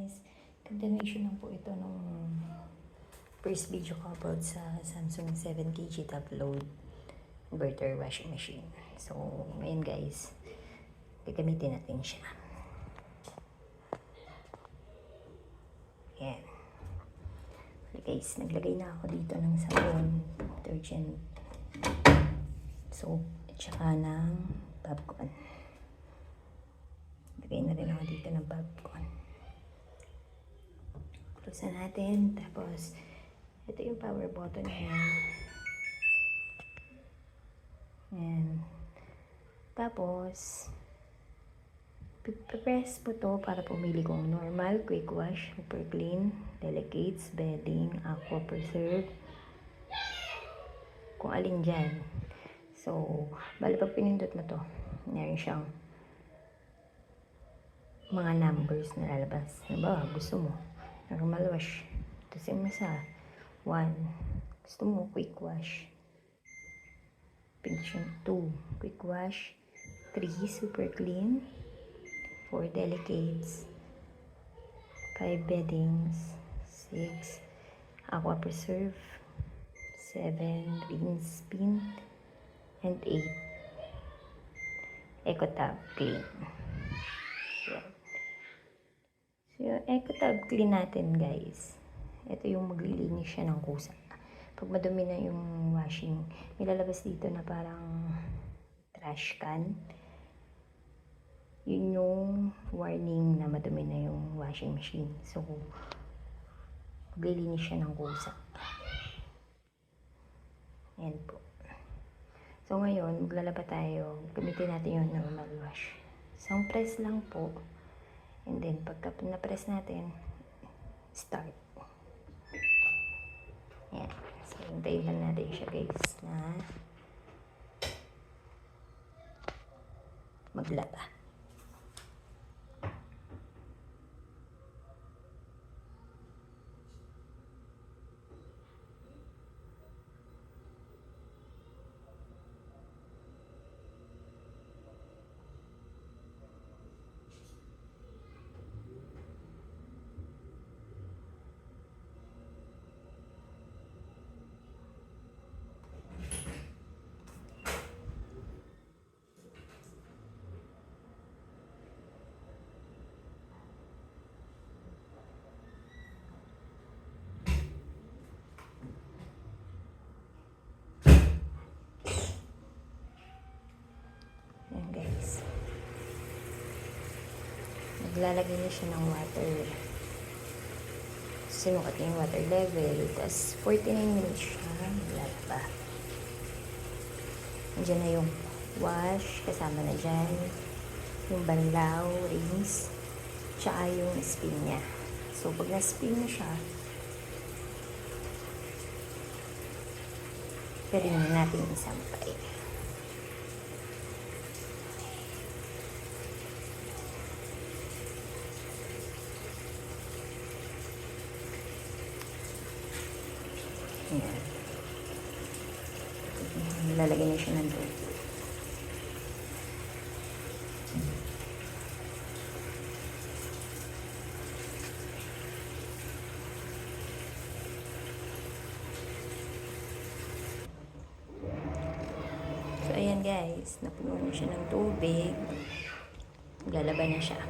guys, continuation lang po ito nung first video ko about sa Samsung 7kg top load inverter washing machine. So ngayon guys, gagamitin natin siya. Yan. Okay guys, naglagay na ako dito ng sabon, detergent, soap, at saka ng popcorn. Lagay na rin ako dito ng popcorn. Close na natin. Tapos, ito yung power button niya. Ayan. Tapos, press po to para pumili kung normal, quick wash, super clean, delicates, bedding, aqua preserve, kung alin dyan. So, bali pag pinindot mo to, meron siyang mga numbers na lalabas. Halimbawa, gusto mo normal wash, tapos mo sa 1, gusto mo quick wash, pinch 2 quick wash, 3 super clean, 4 delicates, 5 beddings, 6 aqua preserve, 7 rinse spin, and 8 EcoTab clean. So, yung EcoTab clean natin guys, ito yung maglilinis siya ng kusa. Pag madumi na yung washing, may lalabas dito na parang trash can. Yun yung warning na madumi na yung washing machine. So, maglilinis siya ng kusa. Yan po. So, ngayon, maglalaba tayo. Gamitin natin yung normal wash. Isang press lang po. And then, pagka na-press natin, start. Yan. So, hintayin lang natin siya guys na maglaba. Yan guys. Naglalagay na siya ng water. Sinukat niya yung water level. Tapos 49 minutes siya naglalaba. Nandiyan na yung wash. Kasama na dyan. Yung banlaw, rinse. Tsaka yung spin niya. So pag na-spin na siya, pwede na natin isampay. Ayan. Lalagyan na siya ng tubig. So, ayan guys. Napuno na siya ng tubig. Maglalaban na siya.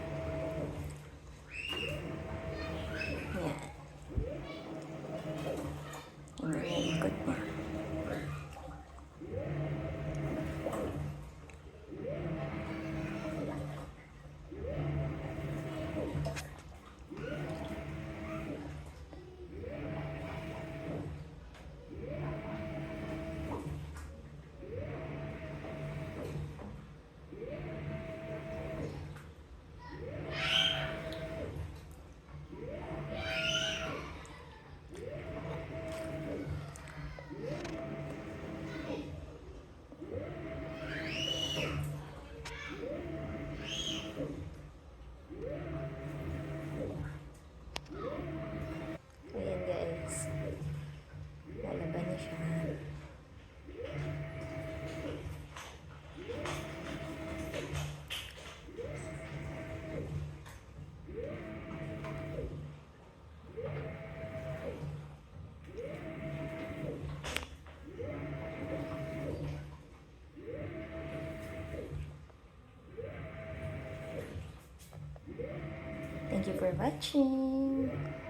Ayan. Ikot niya. Thank you for watching.